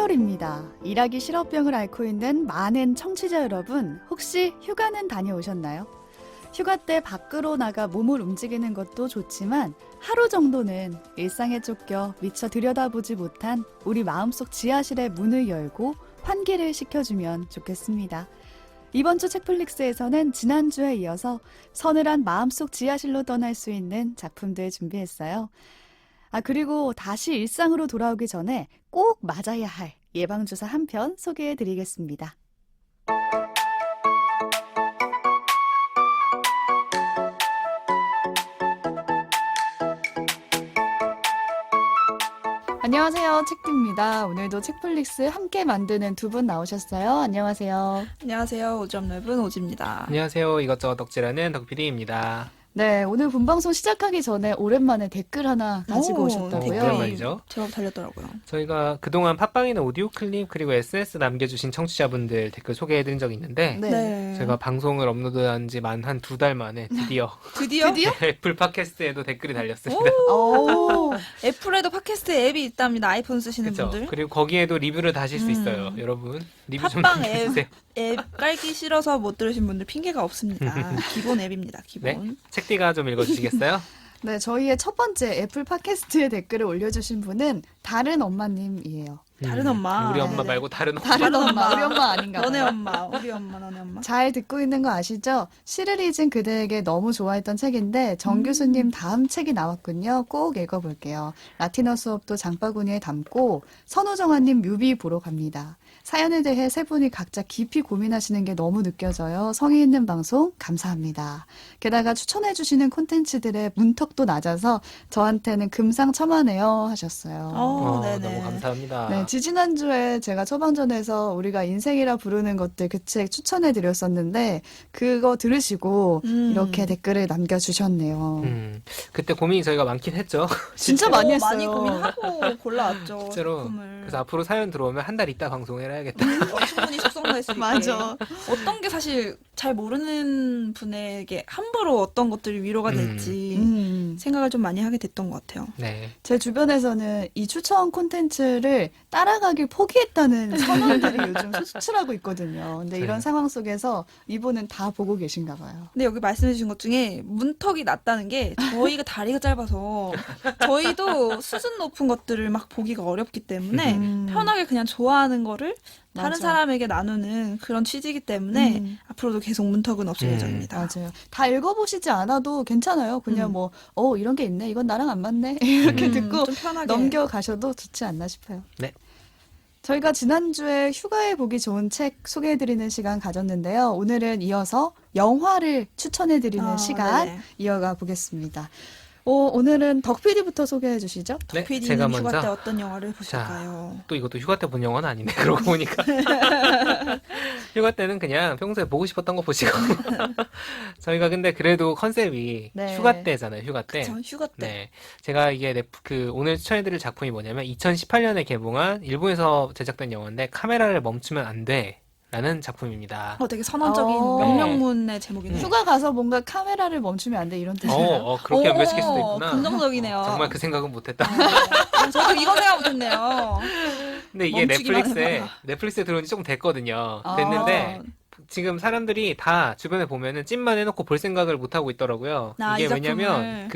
8월입니다. 일하기 싫어병을 앓고 있는 많은 청취자 여러분, 혹시 휴가는 다녀오셨나요? 휴가 때 밖으로 나가 몸을 움직이는 것도 좋지만 하루 정도는 일상에 쫓겨 미처 들여다보지 못한 우리 마음속 지하실의 문을 열고 환기를 시켜주면 좋겠습니다. 이번 주 책플릭스에서는 지난주에 이어서 서늘한 마음속 지하실로 떠날 수 있는 작품들 준비했어요. 그리고 다시 일상으로 돌아오기 전에 꼭 맞아야 할 예방주사 한 편 소개해드리겠습니다. 안녕하세요, 책디입니다. 오늘도 책플릭스 함께 만드는 두 분 나오셨어요. 안녕하세요. 안녕하세요. 오점 넓은 오지입니다. 안녕하세요. 이것저것 덕질하는 덕PD입니다. 네, 오늘 본방송 시작하기 전에 오랜만에 댓글 하나 가지고 오셨다고요? 댓글 말이죠. 제법 달렸더라고요. 저희가 그동안 팟빵이나 오디오 클립 그리고 SNS 남겨주신 청취자분들 댓글 소개해드린 적이 있는데 네. 제가 방송을 업로드한 지 만 한 2달 만에 드디어 드디어? 애플 팟캐스트에도 댓글이 달렸습니다. 오, 애플에도 팟캐스트 앱이 있답니다. 아이폰 쓰시는 그렇죠. 분들. 그리고 거기에도 리뷰를 다실 수 있어요. 여러분 리뷰 좀 팟빵 남겨주세요. 앱 깔기 싫어서 못 들으신 분들 핑계가 없습니다. 기본 앱입니다. 기본. 네. 책디가 좀 읽어주시겠어요? 네, 저희의 첫 번째 애플 팟캐스트에 댓글을 올려주신 분은 다른 엄마님이에요. 다른 엄마. 우리 엄마 네네. 말고 다른 엄마. 다른 엄마, 엄마. 우리 엄마 아닌가 봐요. 너네 엄마, 우리 엄마, 너네 엄마. 잘 듣고 있는 거 아시죠? 시를 잊은 그대에게 너무 좋아했던 책인데 정 교수님 다음 책이 나왔군요. 꼭 읽어볼게요. 라틴어 수업도 장바구니에 담고 선우정아님 뮤비 보러 갑니다. 사연에 대해 세 분이 각자 깊이 고민하시는 게 너무 느껴져요. 성의 있는 방송 감사합니다. 게다가 추천해주시는 콘텐츠들의 문턱도 낮아서 저한테는 금상첨화네요 하셨어요. 네네. 너무 감사합니다. 네, 지지난주에 제가 처방전에서 우리가 인생이라 부르는 것들 그 책 추천해 드렸었는데 그거 들으시고 이렇게 댓글을 남겨주셨네요. 그때 고민이 저희가 많긴 했죠. 진짜 많이 했어요. 많이 고민하고 골라왔죠. 실제로. 작품을. 그래서 앞으로 사연 들어오면 한 달 있다 방송을 해야겠다. 충분히 숙성될 수 있게. 맞아. 어떤 게 사실 잘 모르는 분에게 함부로 어떤 것들이 위로가 될지 생각을 좀 많이 하게 됐던 것 같아요. 네. 제 주변에서는 이 추천 콘텐츠를 따라가길 포기했다는 선원들이 요즘 수출하고 있거든요. 근데 이런 상황 속에서 이분은 다 보고 계신가 봐요. 근데 여기 말씀해 주신 것 중에 문턱이 낮다는 게 저희가 다리가 짧아서 저희도 수준 높은 것들을 막 보기가 어렵기 때문에 편하게 그냥 좋아하는 거를 다른 맞아. 사람에게 나누는 그런 취지이기 때문에 앞으로도 계속 문턱은 없을 예정입니다. 맞아요. 다 읽어보시지 않아도 괜찮아요. 그냥 이런 게 있네. 이건 나랑 안 맞네. 이렇게 듣고 좀 편하게 넘겨가셔도 좋지 않나 싶어요. 네. 저희가 지난주에 휴가에 보기 좋은 책 소개해드리는 시간 가졌는데요. 오늘은 이어서 영화를 추천해드리는 시간 네네. 이어가 보겠습니다. 오늘은 덕PD부터 소개해 주시죠. 네, PD는 제가 휴가 때 먼저 어떤 영화를 보실까요? 또 이것도 휴가 때 본 영화는 아니네. 그러고 보니까 휴가 때는 그냥 평소에 보고 싶었던 거 보시고 저희가 근데 그래도 컨셉이 네. 휴가 때잖아요. 휴가 때. 전 휴가 때. 네, 제가 이게 오늘 추천해드릴 작품이 뭐냐면 2018년에 개봉한 일본에서 제작된 영화인데 카메라를 멈추면 안 돼. 라는 작품입니다. 되게 선언적인 네. 명령문의 제목이네요. 휴가 가서 뭔가 카메라를 멈추면 안 돼 이런 뜻이에요. 그렇게 연결시킬 수도 있구나. 긍정적이네요. 정말 그 생각은 못했다. 저도 이거 생각 못했네요. 근데 이게 멈추기만 하는 넷플릭스에 들어온 지 조금 됐거든요. 아. 됐는데 지금 사람들이 다 주변에 보면은 찜만 해놓고 볼 생각을 못 하고 있더라고요. 이 이게 작품을. 왜냐면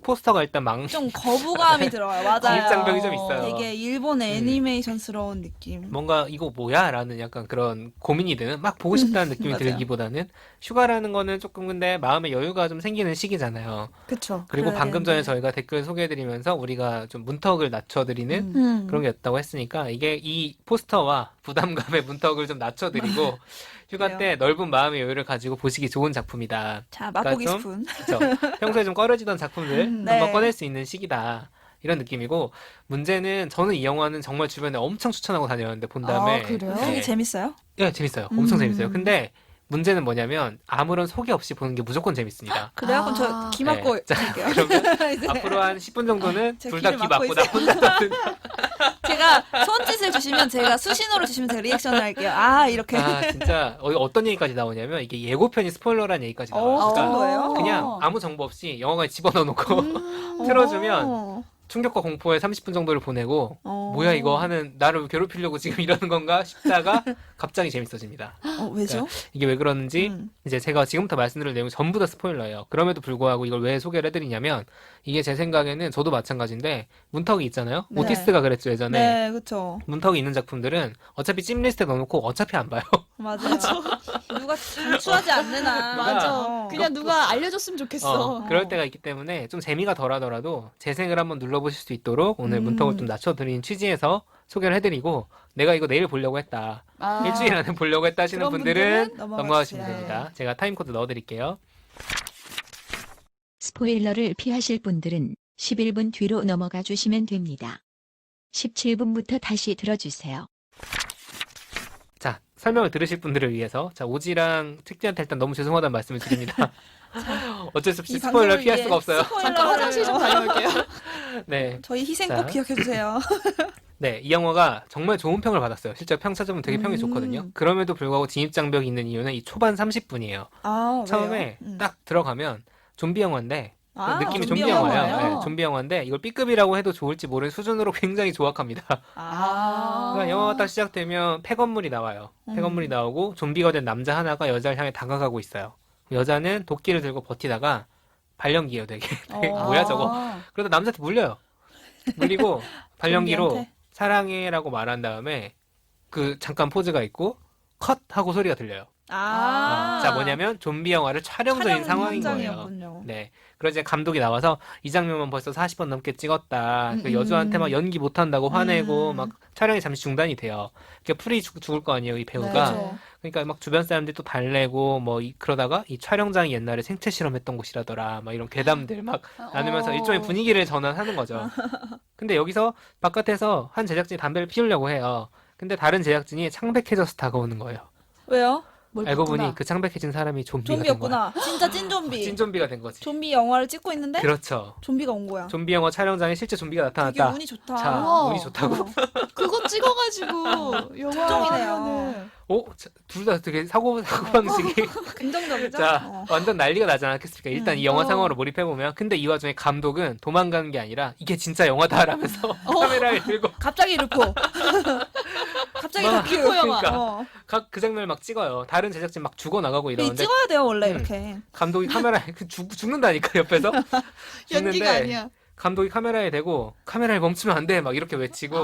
포스터가 일단 좀 거부감이 들어요. 맞아요. 진입장벽이 좀 있어요. 되게 일본 애니메이션스러운 느낌. 뭔가 이거 뭐야? 라는 약간 그런 고민이 드는 막 보고 싶다는 느낌이 맞아요. 들기보다는 휴가라는 거는 조금 근데 마음의 여유가 좀 생기는 시기잖아요. 그렇죠. 그리고 그래야 방금 되는데. 전에 저희가 댓글 소개해드리면서 우리가 좀 문턱을 낮춰드리는 그런 게 있다고 했으니까 이게 이 포스터와 부담감의 문턱을 좀 낮춰드리고 휴가 그래요. 때 넓은 마음의 여유를 가지고 보시기 좋은 작품이다. 자, 맛보기 좀- 스푼. 그쵸? 평소에 좀 꺼려지던 작품들 네. 한번 꺼낼 수 있는 시기다. 이런 느낌이고 문제는 저는 이 영화는 정말 주변에 엄청 추천하고 다녔는데 본 다음에 그래요? 되게 네. 재밌어요? 예, 재밌어요. 엄청 재밌어요. 근데 문제는 뭐냐면 아무런 소개 없이 보는 게 무조건 재밌습니다. 그래요? 그럼 저 아. 귀 막고 네. 자, 할게요. 그러면 이제 앞으로 한 10분 정도는 제 둘 다 귀를 귀 막고 막고 나 있어요. 혼자 듣는 제가 손짓을 주시면 제가 수신호를 주시면 제가 리액션을 할게요. 이렇게. 진짜 어떤 얘기까지 나오냐면 이게 예고편이 스포일러라는 얘기까지 나와요. 그 그러니까 정도예요? 그냥 아무 정보 없이 영화관에 집어넣어 놓고 틀어주면 충격과 공포에 30분 정도를 보내고 어. 뭐야 이거 하는 나를 괴롭히려고 지금 이러는 건가 싶다가 갑자기 재밌어집니다. 왜죠? 이게 왜 그러는지 음. 이제 제가 지금부터 말씀드릴 내용이 전부 다 스포일러예요. 그럼에도 불구하고 이걸 왜 소개를 해드리냐면 이게 제 생각에는 저도 마찬가지인데 문턱이 있잖아요. 네. 오티스트가 그랬죠 예전에. 네, 그쵸. 문턱이 있는 작품들은 어차피 찜 리스트에 넣어놓고 어차피 안 봐요. 맞아요. 누가 강추하지 않느나. 맞아. 그냥 누가 알려줬으면 좋겠어. 그럴 때가 있기 때문에 좀 재미가 덜하더라도 재생을 한번 눌러보실 수 있도록 오늘 문턱을 좀 낮춰드린 취지에서 소개를 해드리고 내가 이거 내일 보려고 했다. 아. 일주일 안에 보려고 했다 하시는 그런 분들은 분들은 넘어가시면 넘어가주세요. 됩니다. 제가 타임코드 넣어드릴게요. 스포일러를 피하실 분들은 11분 뒤로 넘어가 주시면 됩니다. 17분부터 다시 들어주세요. 자, 설명을 들으실 분들을 위해서 자 오지랑 특디한테 일단 너무 죄송하다는 말씀을 드립니다. 어쩔 수 없이 이 스포일러 방송을 피할 위해 수가 없어요. 스포일러를 잠깐 화장실 좀 다녀올게요. 네, 저희 희생 자. 꼭 기억해주세요. 네, 이 영화가 정말 좋은 평을 받았어요. 실제 평 찾아보면 되게 평이 좋거든요. 그럼에도 불구하고 진입장벽이 있는 이유는 이 초반 30분이에요. 아, 처음에 왜요? 딱 들어가면 좀비 영화인데 아, 느낌이 좀비 좀비 영화예요. 영화예요? 네, 좀비 영화인데 이걸 B급이라고 해도 좋을지 모르는 수준으로 굉장히 조악합니다. 아. 그러니까 영화가 딱 시작되면 폐건물이 나와요. 폐건물이 나오고 좀비가 된 남자 하나가 여자를 향해 다가가고 있어요. 여자는 도끼를 들고 버티다가 발연기예요, 되게. 뭐야 저거. 그러다 남자한테 물려요. 물리고 발연기로 좀비한테? 사랑해라고 말한 다음에 그 잠깐 포즈가 있고 컷 하고 소리가 들려요. 자, 뭐냐면 좀비 영화를 촬영 중인 상황인 거예요. 현장이었군요. 네. 그래서 이제 감독이 나와서 이 장면만 벌써 40번 넘게 찍었다. 그 여주한테 막 연기 못한다고 화내고 막 촬영이 잠시 중단이 돼요. 그러니까 풀이 죽을 거 아니에요, 이 배우가. 네. 그러니까 막 주변 사람들이 또 달래고 뭐 그러다가 이 촬영장이 옛날에 생체 실험했던 곳이라더라. 막 이런 괴담들 막 나누면서 일종의 분위기를 전환하는 거죠. 근데 여기서 바깥에서 한 제작진이 담배를 피우려고 해요. 근데 다른 제작진이 창백해져서 다가오는 거예요. 왜요? 알고 보니 그 창백해진 사람이 좀비가 된 거야. 좀비였구나. 진짜 찐 좀비. 찐 좀비가 된 거지. 좀비 영화를 찍고 있는데 그렇죠. 좀비가 온 거야. 좀비 영화 촬영장에 실제 좀비가 되게 나타났다. 운이 좋다. 자, 우와. 운이 좋다고. 그거 찍어가지고 영화 특종이네요. 하면은 둘 다 되게 사고 방식이 긍정적이죠? 자, 완전 난리가 나지 않겠습니까? 일단 이 영화 어. 상황으로 몰입해 보면 근데 이 와중에 감독은 도망가는 게 아니라 이게 진짜 영화다라면서 카메라를 들고 갑자기 르포. 갑자기 막, 다큐. 그러니까. 그 장면을 막 찍어요. 다른 제작진 막 죽어 나가고 이러는데 찍어야 돼요 원래 이렇게. 감독이 카메라에 죽는다니까 옆에서 연기가 죽는데 아니야. 감독이 카메라에 대고 카메라에 멈추면 안 돼 막 이렇게 외치고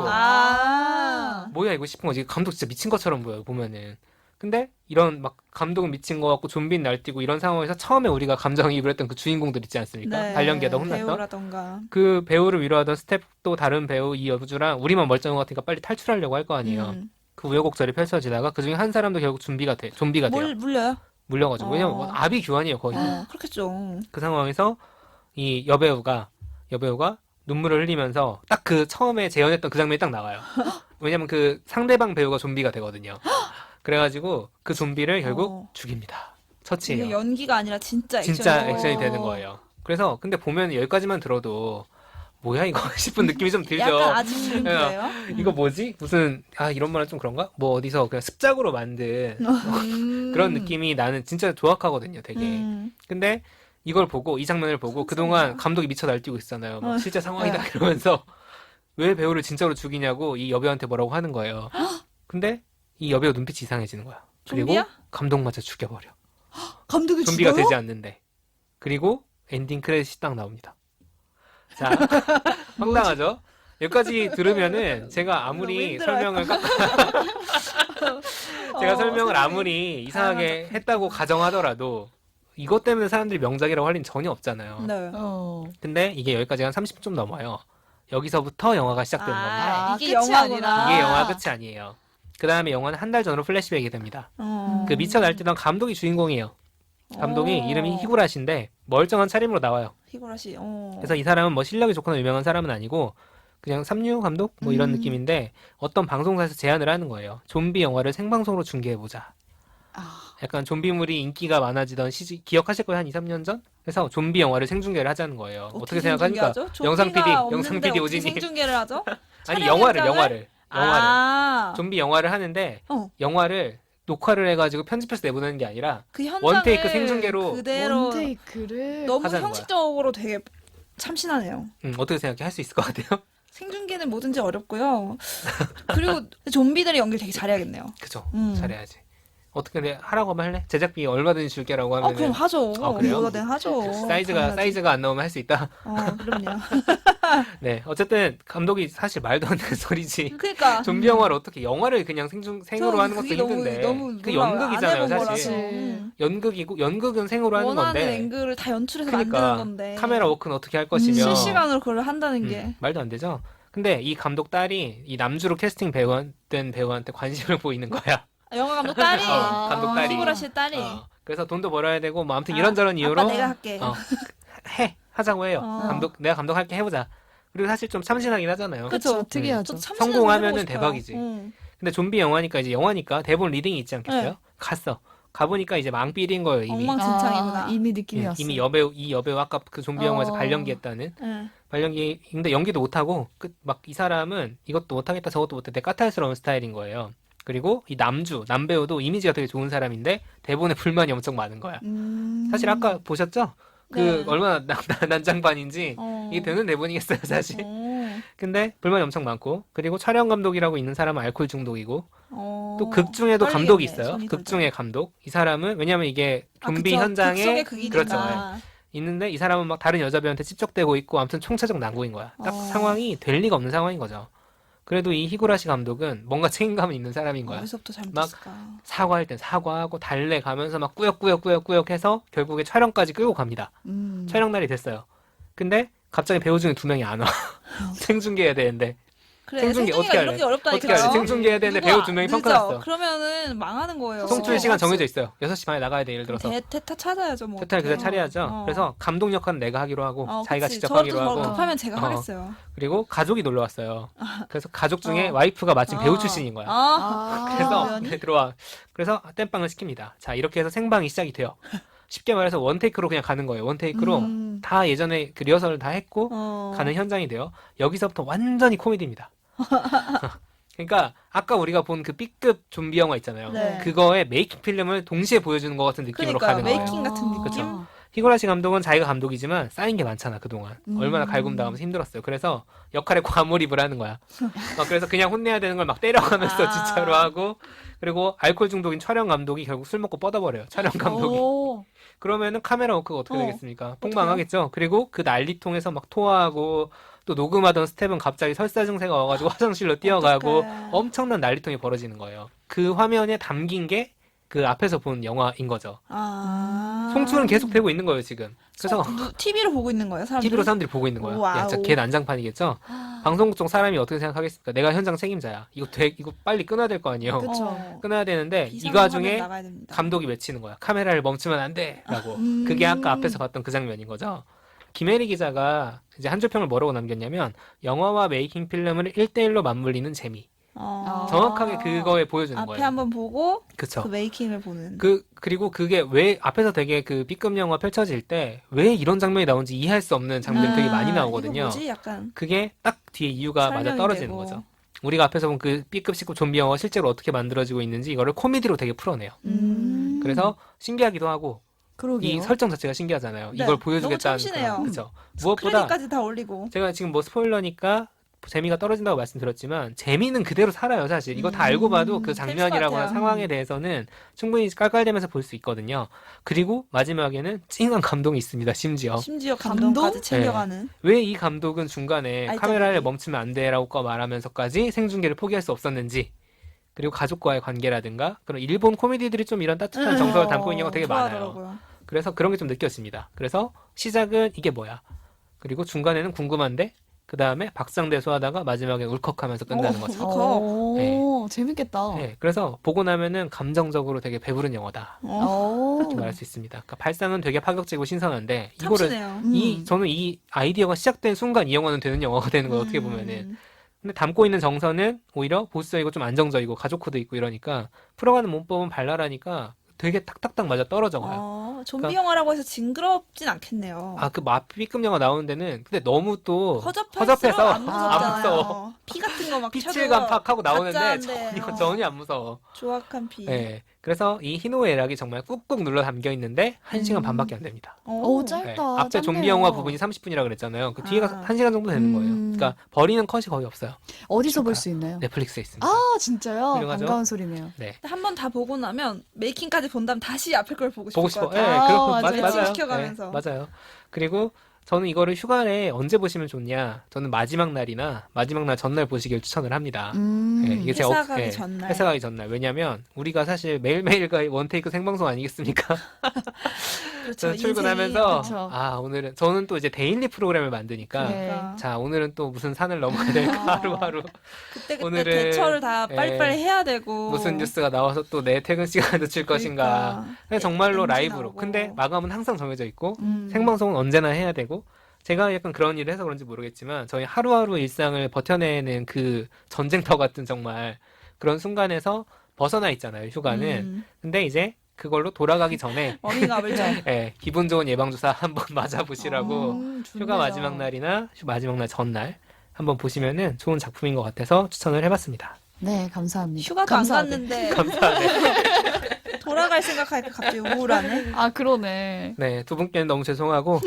뭐야 이거 싶은 거지. 감독 진짜 미친 것처럼 보여요 보면은. 근데 이런 막 감독은 미친 거 같고 좀비는 날뛰고 이런 상황에서 처음에 우리가 감정이입을 했던 그 주인공들 있지 않습니까? 네, 발연기하다 혼났던 배우라던가. 그 배우를 위로하던 스텝도 다른 배우 이 여주랑 우리만 멀쩡한 것 같으니까 빨리 탈출하려고 할 거 아니에요. 그 우여곡절이 펼쳐지다가 그 중에 한 사람도 결국 좀비가 돼요. 물려요? 물려가지고 왜냐면 어. 뭐 아비 규환이에요 거의. 그렇겠죠. 그 상황에서 이 여배우가 눈물을 흘리면서 딱 그 처음에 재현했던 그 장면이 딱 나와요. 왜냐면 그 상대방 배우가 좀비가 되거든요. 그래가지고 그 좀비를 결국 죽입니다. 이게 처치해요. 연기가 아니라 진짜 액션이 진짜 되는 액션이 거예요. 되는 거예요. 그래서 근데 보면 여기까지만 들어도 뭐야 이거 싶은 느낌이 좀 들죠. 약간 아직 물음표예요. 이거 뭐지? 무슨 이런 말은 좀 그런가? 뭐 어디서 그냥 습작으로 만든 그런 느낌이 나는 진짜 조악하거든요, 되게. 근데 이걸 보고 이 장면을 보고 그동안 감독이 미쳐 날뛰고 있잖아요. 막 실제 상황이다 이러면서 왜 배우를 진짜로 죽이냐고 이 여배우한테 뭐라고 하는 거예요. 근데 이 여배우 눈빛이 이상해지는 거야. 그리고 좀비야? 감독마저 죽여버려. 감독이 좀비가 죽어요? 되지 않는데. 그리고 엔딩 크레딧이 딱 나옵니다. 자, 황당하죠? 여기까지 들으면은 제가 아무리 설명을 제가 설명을 아무리 이상하게 했다고 가정하더라도 이것 때문에 사람들이 명작이라고 할 리는 전혀 없잖아요. 네. 근데 이게 여기까지 한 30분 좀 넘어요. 여기서부터 영화가 시작되는 겁니다. 이게 끝이 영화구나. 이게 영화 끝이 아니에요. 그 다음에 영화는 한 달 전으로 플래시백이 됩니다. 그 미쳐 날뛰던 감독이 주인공이에요. 감독이 이름이 히구라시인데 멀쩡한 차림으로 나와요. 히구라시. 그래서 이 사람은 뭐 실력이 좋거나 유명한 사람은 아니고 그냥 삼류 감독 뭐 이런 느낌인데 어떤 방송사에서 제안을 하는 거예요. 좀비 영화를 생방송으로 중계해보자. 약간 좀비물이 인기가 많아지던 시기 기억하실 거예요? 한 2, 3년 전? 그래서 좀비 영화를 생중계를 하자는 거예요. 어떻게 생각하니까? 영상 PD 오진이. 생중계를 하죠? 아니 촬영 영화를 아, 좀비 영화를 하는데 영화를 녹화를 해가지고 편집해서 내보내는 게 아니라 그 현장을 원테이크 생중계로 그대로 원테이크를 너무 하자는 거야. 형식적으로 되게 참신하네요. 어떻게 생각해? 할 수 있을 것 같아요? 생중계는 뭐든지 어렵고요. 그리고 좀비들의 연기를 되게 잘해야겠네요. 그죠. 음. 잘해야지. 어떻게 근데 하라고 하면 할래? 제작비 얼마든지 줄게라고 하면 그럼 하죠. 그래요? 뭐든 하죠. 당연하지. 사이즈가 안 나오면 할 수 있다. 그럼요. 네, 어쨌든 감독이 사실 말도 안 되는 소리지. 그러니까 좀비 영화를 어떻게 영화를 그냥 생으로 하는 것도 그게 힘든데 너무 그 놀라워요. 연극이잖아요, 안 해본 사실. 거라서. 연극은 생으로 하는 원하는 건데. 앵글을 다 연출해서 그러니까 만드는 건데 카메라 워크는 어떻게 할 것이며 실시간으로 그걸 한다는 게 말도 안 되죠. 근데 이 감독 딸이 이 남주로 캐스팅 된 배우한테 관심을 보이는 거야. 영화 감독 딸이 감독 딸이. 히구라 씨 딸이 그래서 돈도 벌어야 되고 뭐 아무튼 이런저런 이유로 아빠 내가 할게. 하자고 해요. 어. 내가 감독할게 해보자. 그리고 사실 좀 참신하긴 하잖아요. 그쵸, 그쵸. 특이하죠. 저 참신한 거 성공하면은 해보고 싶어요. 대박이지. 근데 좀비 영화니까 이제 영화니까 대본 리딩이 있지 않겠어요? 네. 갔어. 가보니까 이제 망삐인 거예요 이미. 엉망진창이구나. 이미 느낌이 왔어. 이미 이 여배우 아까 그 좀비 영화에서 발연기했다는 네. 발연기인데 연기도 못하고 막 이 사람은 이것도 못하겠다 저것도 못해 되게 까탈스러운 스타일인 거예요. 그리고 이 남배우도 이미지가 되게 좋은 사람인데 대본에 불만이 엄청 많은 거야. 사실 아까 보셨죠? 네. 얼마나 난장판인지 이게 되는 대본이겠어요 사실. 근데 불만이 엄청 많고 그리고 촬영 감독이라고 있는 사람은 알코올 중독이고 또 극 중에도 감독이 있어요. 극 중에 감독. 이 사람은 왜냐면 이게 좀비 현장에 그렇죠. 네. 있는데 이 사람은 막 다른 여자 배우한테 찝적대고 있고 아무튼 총체적 난국인 거야. 딱 상황이 될 리가 없는 상황인 거죠. 그래도 이 히구라시 감독은 뭔가 책임감은 있는 사람인 거야. 어디서부터 막 잘못했을까? 사과할 땐 사과하고 달래 가면서 막 꾸역꾸역 해서 결국에 촬영까지 끌고 갑니다. 촬영 날이 됐어요. 근데 갑자기 배우 중에 2명이 안 와. 생중계해야 되는데. 그래, 생중계 생중계가 어떻게 이런 게 어떻게 어렵다니까요. 할래? 생중계해야 되는데 배우 2명이 펑크 났어. 그러면은 망하는 거예요. 송출 시간 정해져 있어요. 6시 반에 나가야 돼, 예를 들어서. 테타 찾아야죠, 뭐. 테타를 그냥 어떡해요. 차려야죠. 그래서 감독 역할은 내가 하기로 하고 자기가 그치. 직접 저도 하기로 하고 급하면 제가 하겠어요. 그리고 가족이 놀러 왔어요. 그래서 가족 중에 와이프가 마침 배우 출신인 거야. 그래서 우연히? 들어와. 그래서 땜빵을 시킵니다. 자, 이렇게 해서 생방이 시작이 돼요. 쉽게 말해서 원테이크로 그냥 가는 거예요. 원테이크로 다 예전에 그 리허설을 다 했고 가는 현장이 돼요. 여기서부터 완전히 코미디입니다. 그러니까 아까 우리가 본 그 B급 좀비 영화 있잖아요. 네. 그거의 메이킹 필름을 동시에 보여주는 것 같은 느낌으로 그러니까 가는 거예요. 메이킹 같은 느낌. 그쵸. 히고라시 감독은 자기가 감독이지만 쌓인 게 많잖아 그동안. 얼마나 갈굼 당하면서 힘들었어요. 그래서 역할에 과몰입을 하는 거야. 그래서 그냥 혼내야 되는 걸 막 때려가면서 진짜로 하고 그리고 알코올 중독인 촬영 감독이 결국 술 먹고 뻗어버려요. 촬영 감독이. 그러면은 카메라 워크가 어떻게 되겠습니까? 폭망하겠죠. 그리고 그 난리통에서 막 토하고 또 녹음하던 스텝은 갑자기 설사 증세가 와가지고 화장실로 뛰어가고 엄청난 난리통이 벌어지는 거예요. 그 화면에 담긴 게 그 앞에서 본 영화인 거죠. 송출은 계속 되고 있는 거예요 지금. 그래서 TV로 보고 있는 거예요, 사람들이? TV로 사람들이 보고 있는 거예요. 야, 진짜 개 난장판이겠죠. 방송국 쪽 사람이 어떻게 생각하겠습니까? 내가 현장 책임자야. 이거 빨리 끊어야 될 거 아니에요. 그쵸. 끊어야 되는데 이 비상하면 와중에 나가야 됩니다. 감독이 외치는 거야. 카메라를 멈추면 안 돼라고. 그게 아까 앞에서 봤던 그 장면인 거죠. 김혜리 기자가 이제 한 줄평을 뭐라고 남겼냐면 영화와 메이킹 필름을 1대1로 맞물리는 재미. 정확하게 그거에 보여주는 앞에 거예요. 한번 보고 그쵸. 그 메이킹을 보는. 그리고 그게 왜 앞에서 되게 그 B급 영화 펼쳐질 때 왜 이런 장면이 나오는지 이해할 수 없는 장면이 되게 많이 나오거든요. 이거 뭐지? 약간 그게 딱 뒤에 이유가 맞아 설명이 떨어지는 되고. 거죠. 우리가 앞에서 본 그 B급, C급 좀비 영화가 실제로 어떻게 만들어지고 있는지 이거를 코미디로 되게 풀어내요. 그래서 신기하기도 하고 그러게요. 이 설정 자체가 신기하잖아요. 네, 이걸 보여주겠다는 너무 참신해요. 그렇죠. 무엇보다 크레딧까지 다 올리고. 제가 지금 뭐 스포일러니까 재미가 떨어진다고 말씀드렸지만 재미는 그대로 살아요 사실. 이거 다 알고 봐도 그 재밌을 장면이라거나 것 같아요. 상황에 대해서는 충분히 깔깔대면서 볼 수 있거든요. 그리고 마지막에는 찡한 감동이 있습니다. 심지어 감동까지 챙겨가는. 왜 이 감독은 중간에 알짜배기. 카메라를 멈추면 안 돼라고 말하면서까지 생중계를 포기할 수 없었는지, 그리고 가족과의 관계라든가 그런 일본 코미디들이 좀 이런 따뜻한 정서를 담고 있는 경우가 되게 많아요. 좋아하더라고요. 그래서 그런 게 좀 느껴집니다. 그래서 시작은 이게 뭐야, 그리고 중간에는 궁금한데 그 다음에 박상대소하다가 마지막에 울컥하면서 끝나는 거죠. 울컥. 네. 재밌겠다. 네, 그래서 보고 나면은 감정적으로 되게 배부른 영화다 이렇게 말할 수 있습니다. 그러니까 발상은 되게 파격적이고 신선한데 이거를 참신해요. 저는 이 아이디어가 시작된 순간 이 영화는 되는 영화가 되는 거예요. 어떻게 보면은. 근데 담고 있는 정서는 오히려 보수적이고 좀 안정적이고 가족 코드 있고 이러니까 풀어가는 문법은 발랄하니까 되게 탁탁탁 맞아 떨어져가요. 좀비 그러니까- 영화라고 해서 징그럽진 않겠네요. 그 B급 영화 나오는 데는 근데 너무 또 허접해서 안 안 무서워. 무서워. 피 같은 거 막 피칠감 팍 하고 나오는데 가짜인데, 전혀 안 무서워. 조악한 피. 네. 그래서 이 희노애락이 정말 꾹꾹 눌러 담겨 있는데 1시간 반밖에 안 됩니다. 오, 네. 짧다. 앞에 좀비 짧네요. 영화 부분이 30분이라 그랬잖아요. 그 뒤에가 아. 1시간 정도 되는 거예요. 음. 그러니까 버리는 컷이 거의 없어요. 어디서 볼 수 있나요? 넷플릭스에 있습니다. 아, 진짜요? 훌륭하죠? 반가운 소리네요. 네. 한 번 다 보고 나면 메이킹까지 본 다음 다시 앞에 걸 보고 싶을 보고 것 싶어. 같아요. 예, 아, 그렇고 맞아요. 맞아요. 시켜가면서. 네, 맞아요. 그리고 저는 이거를 휴가에 언제 보시면 좋냐? 저는 마지막 날이나 마지막 날 전날 보시길 추천을 합니다. 네, 이게 제 회사 가기 전날. 회사 가기 전날. 왜냐면 우리가 사실 매일매일 원테이크 생방송 아니겠습니까? 그렇죠. 저는 출근하면서 그쵸. 오늘은 저는 또 이제 데일리 프로그램을 만드니까 네. 자, 오늘은 또 무슨 산을 넘어야 될까 하루하루 그때 오늘은, 대처를 다 예, 빨리빨리 해야 되고 무슨 뉴스가 나와서 또 내 퇴근 시간을 늦출 것인가. 그냥 정말로 NG 라이브로. 나오고. 근데 마감은 항상 정해져 있고 음. 생방송은 언제나 해야 되고 제가 약간 그런 일을 해서 그런지 모르겠지만 저희 하루하루 일상을 버텨내는 그 전쟁터 같은 정말 그런 순간에서 벗어나 있잖아요, 휴가는. 근데 이제 그걸로 돌아가기 전에 워밍업을 좀. 예, 기분 좋은 예방주사 한번 맞아보시라고 좋네요. 휴가 마지막 날이나 마지막 날 전날 한번 보시면은 좋은 작품인 것 같아서 추천을 해봤습니다. 네, 감사합니다. 휴가도 감사하네. 안 갔는데 감사하네. 돌아갈 생각하니까 갑자기 우울하네. 아, 그러네. 네, 두 분께는 너무 죄송하고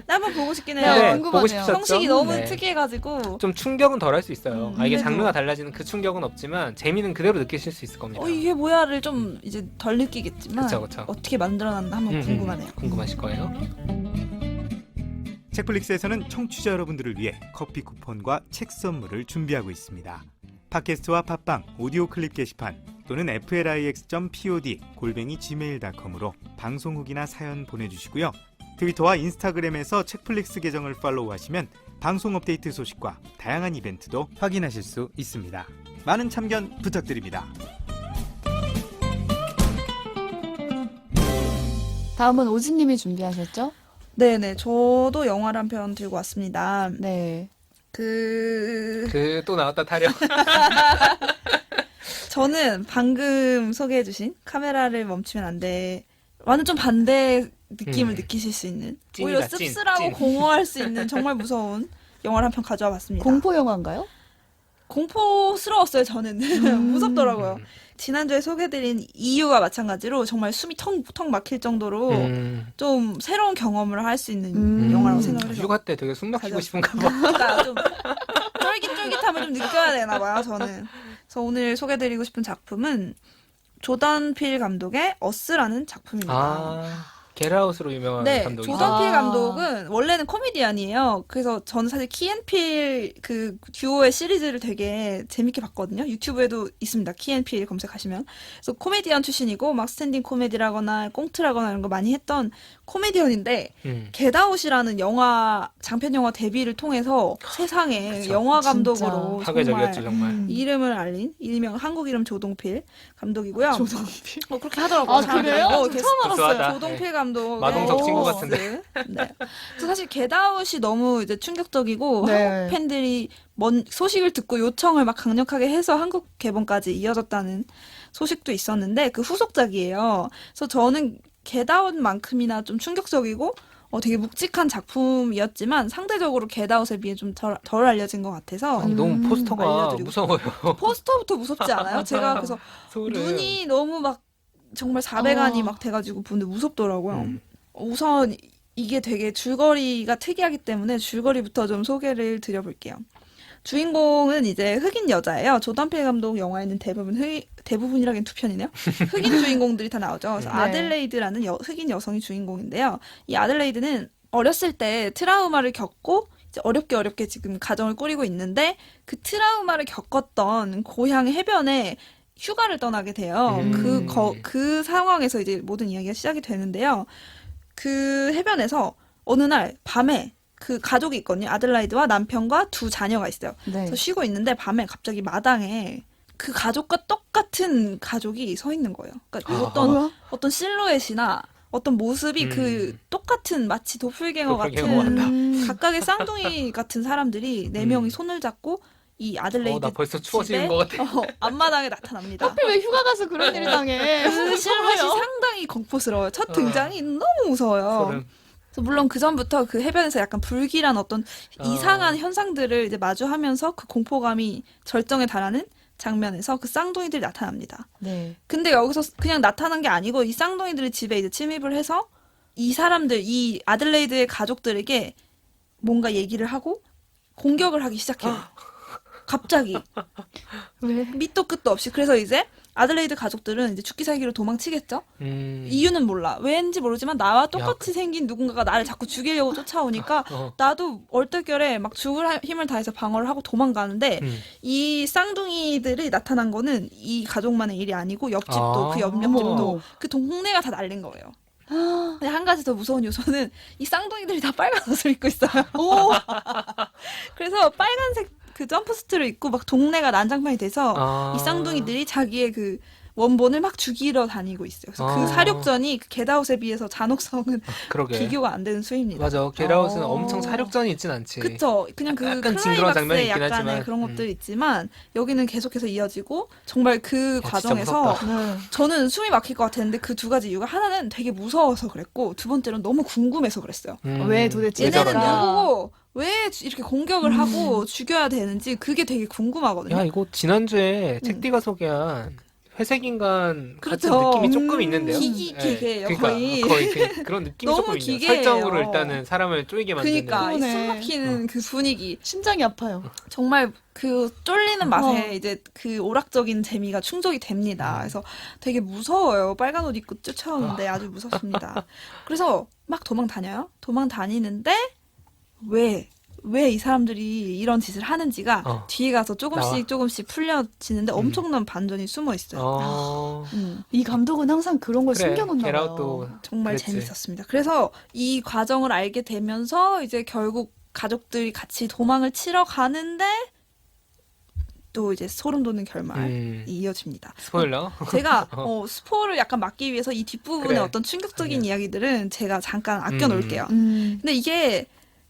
나 한번 보고 싶긴 네, 해요. 궁금하네요. 보고 싶으셨죠? 형식이 너무 네. 특이해가지고 좀 충격은 덜 할 수 있어요. 이게 그래도- 장르가 달라지는 그 충격은 없지만 재미는 그대로 느끼실 수 있을 겁니다. 이게 뭐야를 좀 이제 덜 느끼겠지만 그쵸. 어떻게 만들어놨나 한번 궁금하네요. 궁금하실 거예요. 책플릭스에서는 청취자 여러분들을 위해 커피 쿠폰과 책 선물을 준비하고 있습니다. 팟캐스트와 팟빵, 오디오 클립 게시판 또는 flix.pod@gmail.com으로 방송 후기나 사연 보내주시고요. 트위터와 인스타그램에서 책플릭스 계정을 팔로우하시면 방송 업데이트 소식과 다양한 이벤트도 확인하실 수 있습니다. 많은 참견 부탁드립니다. 다음은 오지님이 준비하셨죠? 네네, 저도 영화를 한 편 들고 왔습니다. 네. 그 또 나왔다 타령. 저는 방금 소개해주신 카메라를 멈추면 안 돼. 완전 좀 반대 느낌을 느끼실 수 있는 찐이다, 오히려 찐, 씁쓸하고 찐. 공허할 수 있는 정말 무서운 영화를 한 편 가져와 봤습니다. 공포 영화인가요? 공포스러웠어요, 저는. 무섭더라고요. 지난주에 소개드린 이유와 마찬가지로 정말 숨이 턱 막힐 정도로 좀 새로운 경험을 할 수 있는 영화라고 생각을 해서 휴가 때 되게 숨 막히고 가져왔습니다. 싶은가 봐. 그러니까 좀 쫄깃쫄깃함을 좀 느껴야 되나 봐요, 저는. 그래서 오늘 소개드리고 싶은 작품은 조던 필 감독의 어스라는 작품입니다. 겟아웃으로 유명한 네, 감독이죠. 조던 필 감독은 원래는 코미디언이에요. 그래서 저는 사실 키앤필 그 듀오의 시리즈를 되게 재밌게 봤거든요. 유튜브에도 있습니다. 키앤필 검색하시면. 그래서 코미디언 출신이고 막 스탠딩 코미디라거나 꽁트라거나 이런 거 많이 했던 코미디언인데 겟아웃이라는 영화 장편 영화 데뷔를 통해서 세상에 그쵸. 영화 진짜 감독으로 파괴적이었죠 정말. 이름을 알린 일명 한국 이름 조동필 감독이고요. 조동필. 그렇게 하더라고요. 아, 그래요? 계속 처음 알았어요. 구수하다. 조동필 네. 감독 마동석 친구 같은데. 네. 그래서 사실 겟아웃이 너무 이제 충격적이고 네. 한국 팬들이 소식을 듣고 요청을 막 강력하게 해서 한국 개봉까지 이어졌다는 소식도 있었는데 그 후속작이에요. 그래서 저는 겟아웃만큼이나 좀 충격적이고 되게 묵직한 작품이었지만 상대적으로 겟아웃에 비해 좀 덜 알려진 것 같아서 아니 너무 포스터가 알려드리고 무서워요. 포스터부터 무섭지 않아요? 제가 그래서 소름. 눈이 너무 막 정말 400안이 막 돼가지고 보는데 무섭더라고요. 우선 이게 되게 줄거리가 특이하기 때문에 줄거리부터 좀 소개를 드려볼게요. 주인공은 이제 흑인 여자예요. 조던 필 감독 영화에는 대부분이라긴 두 편이네요. 흑인 주인공들이 다 나오죠. 그래서 네. 아들레이드라는 흑인 여성이 주인공인데요. 이 아들레이드는 어렸을 때 트라우마를 겪고 이제 어렵게 지금 가정을 꾸리고 있는데 그 트라우마를 겪었던 고향 해변에 휴가를 떠나게 돼요. 그 상황에서 이제 모든 이야기가 시작이 되는데요. 그 해변에서 어느 날 밤에 그 가족이 있거든요. 아들라이드와 남편과 두 자녀가 있어요. 네. 그래서 쉬고 있는데 밤에 갑자기 마당에 그 가족과 똑같은 가족이 서 있는 거예요. 그러니까 어떤 실루엣이나 어떤 모습이 그 똑같은 마치 도플갱어 같은 각각의 쌍둥이 같은 사람들이 4명이 손을 잡고 이 아들레이드 나 벌써 추워지는 집에 것 같아. 앞마당에 나타납니다. 하필 왜 휴가 가서 그런 일을 당해? 그 실루엣이 상당히 공포스러워요. 첫 등장이 너무 무서워요. 소름. 그래서 물론 그 전부터 그 해변에서 약간 불길한 어떤 이상한 현상들을 이제 마주하면서 그 공포감이 절정에 달하는 장면에서 그 쌍둥이들이 나타납니다. 네. 근데 여기서 그냥 나타난 게 아니고 이 쌍둥이들이 집에 이제 침입을 해서 이 사람들, 이 아들레이드의 가족들에게 뭔가 얘기를 하고 공격을 하기 시작해요. 갑자기. 왜? 밑도 끝도 없이. 그래서 이제 아들레이드 가족들은 이제 죽기 살기로 도망치겠죠? 이유는 몰라. 왜인지 모르지만 나와 똑같이 생긴 누군가가 나를 자꾸 죽이려고 쫓아오니까 나도 얼떨결에 막 죽을 힘을 다해서 방어를 하고 도망가는데 이 쌍둥이들이 나타난 거는 이 가족만의 일이 아니고 옆집도 그 옆집도 어머. 그 동네가 다 날린 거예요. 근데 한 가지 더 무서운 요소는 이 쌍둥이들이 다 빨간 옷을 입고 있어요. 그래서 빨간색 그 점프스트를 입고 막 동네가 난장판이 돼서 이 쌍둥이들이 자기의 그 원본을 막 죽이러 다니고 있어요. 그래서 그 사력전이 그 겟아웃에 비해서 잔혹성은 그러게. 비교가 안 되는 수입니다. 맞아. 겟아웃은 엄청 사력전이 있진 않지. 그쵸. 그냥 그 약간 징그러운 장면이 클라이막스에 있긴 약간의 하지만. 그런 것들이 있지만 여기는 계속해서 이어지고 정말 그 진짜 과정에서 무섭다. 네. 저는 숨이 막힐 것 같았는데 그 두 가지 이유가 하나는 되게 무서워서 그랬고 두 번째는 너무 궁금해서 그랬어요. 왜 도대체 얘네는 저러나? 누구고 왜 이렇게 공격을 하고 죽여야 되는지 그게 되게 궁금하거든요. 야, 이거 지난주에 책디가 소개한 회색 인간 같은 그렇죠. 느낌이 조금 있는데요. 기계예요, 그러니까 거의. 그런 느낌이 너무 조금 있네요. 기계예요. 설정으로 일단은 사람을 쫄게 만드는. 그러니까 이 그러네. 숨 막히는 그 분위기 심장이 아파요. 정말 그 쫄리는 맛에 이제 그 오락적인 재미가 충족이 됩니다. 그래서 되게 무서워요. 빨간 옷 입고 쫓아오는데 아주 무섭습니다. 그래서 막 도망 다녀요. 도망 다니는데 왜 이 사람들이 이런 짓을 하는지가 뒤에 가서 조금씩 풀려지는데 엄청난 반전이 숨어 있어요. 이 감독은 항상 그런 걸 그래, 숨겨놓나 봐요. 겟아웃도 정말 그랬지. 재밌었습니다. 그래서 이 과정을 알게 되면서 이제 결국 가족들이 같이 도망을 치러 가는데 또 이제 소름 돋는 결말이 이어집니다. 스포일러. 제가 스포를 약간 막기 위해서 이 뒷부분의 그래. 어떤 충격적인 아니야. 이야기들은 제가 잠깐 아껴놓을게요. 음. 근데 이게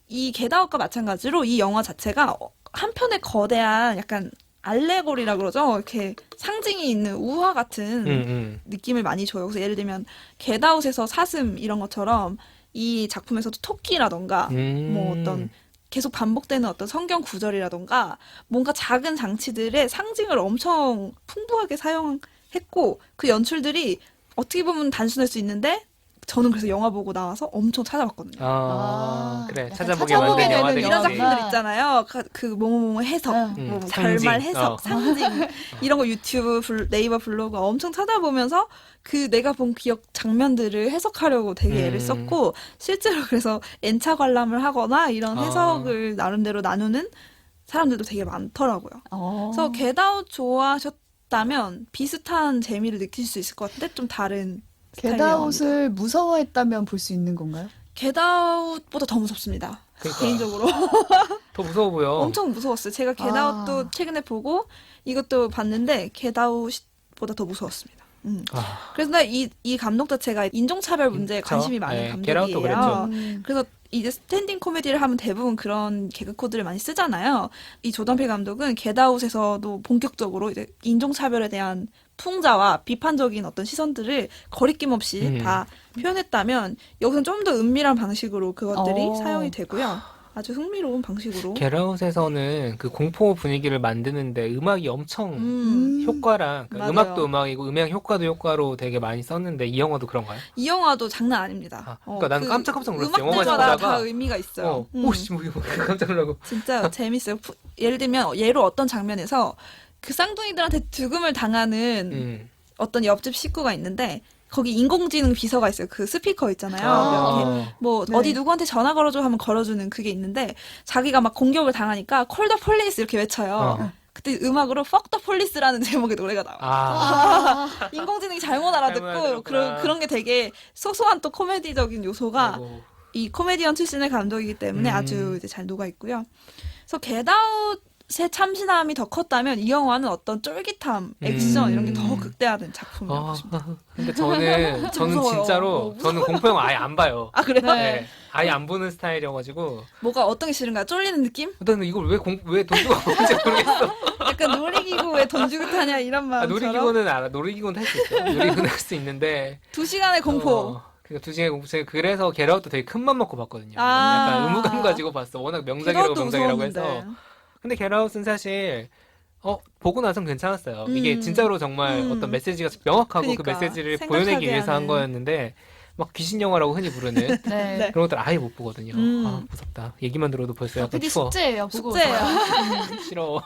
이 겟아웃과 마찬가지로 이 영화 자체가 한편의 거대한 약간 알레고리라 그러죠. 이렇게 상징이 있는 우화 같은 느낌을 많이 줘요. 그래서 예를 들면 겟아웃에서 사슴 이런 것처럼 이 작품에서도 토끼라던가 뭐 어떤 계속 반복되는 어떤 성경 구절이라던가 뭔가 작은 장치들의 상징을 엄청 풍부하게 사용했고 그 연출들이 어떻게 보면 단순할 수 있는데 저는 그래서 영화 보고 나와서 엄청 찾아봤거든요. 그래. 약간 찾아보게 찾아보게 만든 되는 영화들이 이런 영화구나. 작품들 있잖아요. 그 뭐뭐뭐 해석, 뭐 상징. 결말 해석, 상징 이런 거 유튜브, 네이버 블로그 엄청 찾아보면서 그 내가 본 기억 장면들을 해석하려고 되게 애를 썼고 실제로 그래서 N차 관람을 하거나 이런 해석을 나름대로 나누는 사람들도 되게 많더라고요. 그래서 겟아웃 좋아하셨다면 비슷한 재미를 느낄 수 있을 것 같은데 좀 다른 겟아웃을 무서워했다면 볼 수 있는 건가요? 겟아웃보다 더 무섭습니다. 그러니까. 개인적으로 더 무서워 보여. 엄청 무서웠어요. 제가 겟아웃도 최근에 보고 이것도 봤는데 겟아웃보다 더 무서웠습니다. 그래서 이 감독 자체가 인종차별 문제에 관심이 많은 겟아웃도 감독이에요. 그랬죠. 그래서 이제 스탠딩 코미디를 하면 대부분 그런 개그 코드를 많이 쓰잖아요. 이 조던 필 감독은 겟아웃에서도 본격적으로 이제 인종차별에 대한 풍자와 비판적인 어떤 시선들을 거리낌 없이 다 표현했다면 여기서는 좀 더 은밀한 방식으로 그것들이 사용이 되고요. 아주 흥미로운 방식으로. 겟아웃에서는 그 공포 분위기를 만드는데 음악이 엄청 효과랑 그러니까 맞아요. 음악도 음악이고 음향 효과도 효과로 되게 많이 썼는데 이 영화도 그런가요? 이 영화도 장난 아닙니다. 그러니까 나는 깜짝깜짝 놀랐어. 영화만 음악들마다 보다가 다 의미가 있어요. 오씨 뭐 이거 깜짝 놀라고. 진짜 재밌어요. 예를 들면 예로 어떤 장면에서 그 쌍둥이들한테 죽음을 당하는 어떤 옆집 식구가 있는데 거기 인공지능 비서가 있어요. 그 스피커 있잖아요. 이렇게 뭐 네. 어디 누구한테 전화 걸어줘 하면 걸어주는 그게 있는데 자기가 막 공격을 당하니까 Call the police 이렇게 외쳐요. 그때 음악으로 Fuck the police라는 제목의 노래가 나와요. 인공지능이 잘못 알아듣고 알아들었구나. 그런 게 되게 소소한 또 코미디적인 요소가 아이고. 이 코미디언 출신의 감독이기 때문에 아주 이제 잘 녹아 있고요. 그래서 겟아웃의 참신함이 더 컸다면 이 영화는 어떤 쫄깃함, 액션 이런 게 더 극대화된 작품이라고 보십니다. 근데 저는 무서워요. 진짜로 저는 공포 영화 아예 안 봐요. 아 그래요? 네. 아예 안 보는 스타일이어가지고 뭐가 어떤 게 싫은가요? 쫄리는 느낌? 나는 이걸 왜 돈 주고 보는지 모르겠어. 약간 놀이기구 왜 돈 주고 타냐 이런 마음처럼 놀이기구는 알아. 놀이기구는 할 수 있어. 놀이기구는 할 수 있는데 2시간의 공포. 그러니까 2시간의 공포. 제가 그래서 겟아웃도 되게 큰 맘 먹고 봤거든요. 아. 약간 의무감 가지고 봤어. 워낙 명작이라고 겟아웃도 명작이라고 무서웠는데. 해서. 근데 겟아웃은 사실 보고 나선 괜찮았어요. 이게 진짜로 정말 어떤 메시지가 명확하고 그 그러니까, 메시지를 생각하게 보여내기 위해서 한 하는. 거였는데 막 귀신 영화라고 흔히 부르는 네. 네. 그런 것들 아예 못 보거든요. 아 무섭다. 얘기만 들어도 벌써 약간 PD 추워. 숙제예요. 보고 숙제예요. 오세요. 싫어.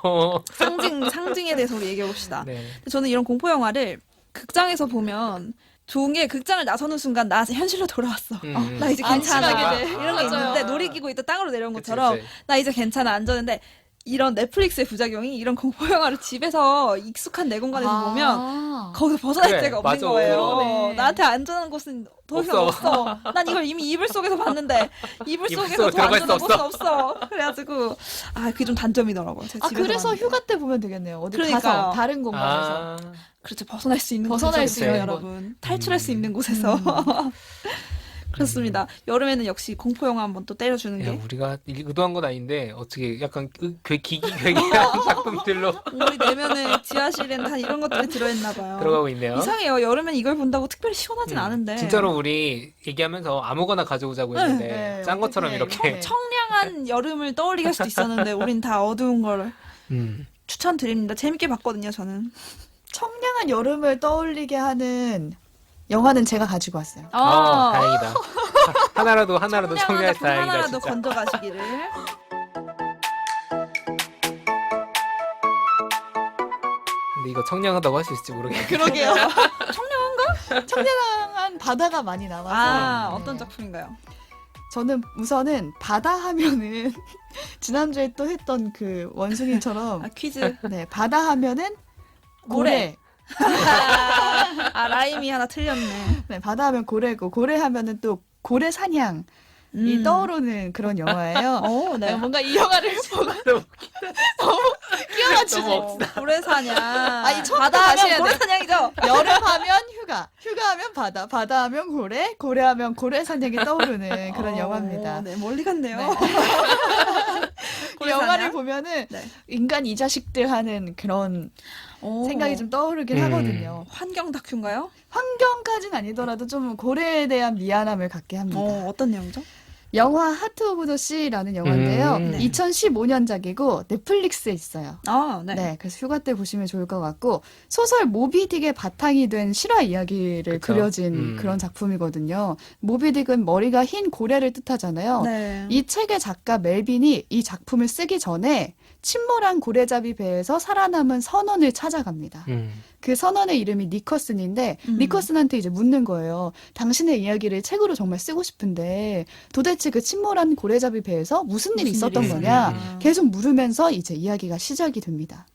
상징에 대해서 우리 얘기해 봅시다. 네. 근데 저는 이런 공포 영화를 극장에서 보면 좋은 게 극장을 나서는 순간 나 현실로 돌아왔어. 나 이제 괜찮아. 안심하게 돼. 이런 거 맞아요. 있는데 놀이기구 있다 땅으로 내려온 그치, 것처럼 그치. 나 이제 괜찮아 안전한데 이런 넷플릭스의 부작용이 이런 공포 영화를 집에서 익숙한 내 공간에서 보면 거기서 벗어날 그래, 데가 없는 맞아. 거예요. 그러네. 나한테 안전한 곳은 더 이상 없어. 난 이걸 이미 이불 속에서 봤는데 이불 이불 속에서 속으로 더 들어갈 수 안전한 곳은 없어. 그래가지고 그게 좀 단점이더라고요. 제가 집에서 그래서 봤는데. 휴가 때 보면 되겠네요. 어디 그러니까요. 가서 다른 공간에서. 아, 그렇죠. 벗어날 수 있는 벗어날 곳에서 수 그래요, 있는 곳. 여러분. 탈출할 수 있는 곳에서. 그렇습니다. 여름에는 역시 공포 영화 한번 또 때려주는 야, 게 우리가 의도한 건 아닌데 어떻게 약간 기기괴기한 작품들로 우리 내면에 지하실엔 다 이런 것들이 들어있나 봐요. 들어가고 있네요. 이상해요. 여름엔 이걸 본다고 특별히 시원하진 않은데. 진짜로 우리 얘기하면서 아무거나 가져오자고 했는데 네, 짠 것처럼 어떡해, 이렇게 이거. 청량한 여름을 떠올리게 할 수도 있었는데 우린 다 어두운 걸 추천드립니다. 재밌게 봤거든요, 저는. 청량한 여름을 떠올리게 하는 영화는 제가 가지고 왔어요. 다행이다. 하나라도 청량한 청량해서 작품 다행이다 하나라도 진짜. 건져가시기를. 근데 이거 청량하다고 할 수 있을지 모르겠네. 그러게요. 청량한 바다가 많이 나와서. 네. 어떤 작품인가요? 저는 우선은 바다 하면은 지난주에 또 했던 그 원숭이처럼 퀴즈. 네, 바다 하면은 고래. 고래. 라임이 하나 틀렸네. 네, 바다 하면 고래고 고래 하면은 또 고래 사냥이 떠오르는 그런 영화예요. 네. 뭔가 이 영화를 보고 너무 끼어맞추지. 너무 고래사냥. 아니, 처음부터 바다 다시 하면 해야 돼. 고래사냥이죠? 여름 하면 휴가, 휴가 하면 바다, 바다 하면 고래, 고래 하면 고래 사냥이 떠오르는 그런 영화입니다. 네, 멀리 갔네요. 이 고래 영화를 사냥? 보면은 네. 인간 이 자식들 하는 그런 생각이 좀 떠오르긴 하거든요. 환경 다큐인가요? 환경까지는 아니더라도 좀 고래에 대한 미안함을 갖게 합니다. 어떤 내용이죠? 영화 하트 오브 더 시라는 영화인데요. 네. 2015년작이고 넷플릭스에 있어요. 네. 네, 그래서 휴가 때 보시면 좋을 것 같고 소설 모비딕의 바탕이 된 실화 이야기를 그쵸. 그려진 그런 작품이거든요. 모비딕은 머리가 흰 고래를 뜻하잖아요. 네. 이 책의 작가 멜빈이 이 작품을 쓰기 전에 침몰한 고래잡이 배에서 살아남은 선원을 찾아갑니다. 그 선원의 이름이 니커슨인데 니커슨한테 이제 묻는 거예요. 당신의 이야기를 책으로 정말 쓰고 싶은데 도대체 그 침몰한 고래잡이 배에서 무슨 일이 있었던 일이 거냐 있었냐. 계속 물으면서 이제 이야기가 시작이 됩니다.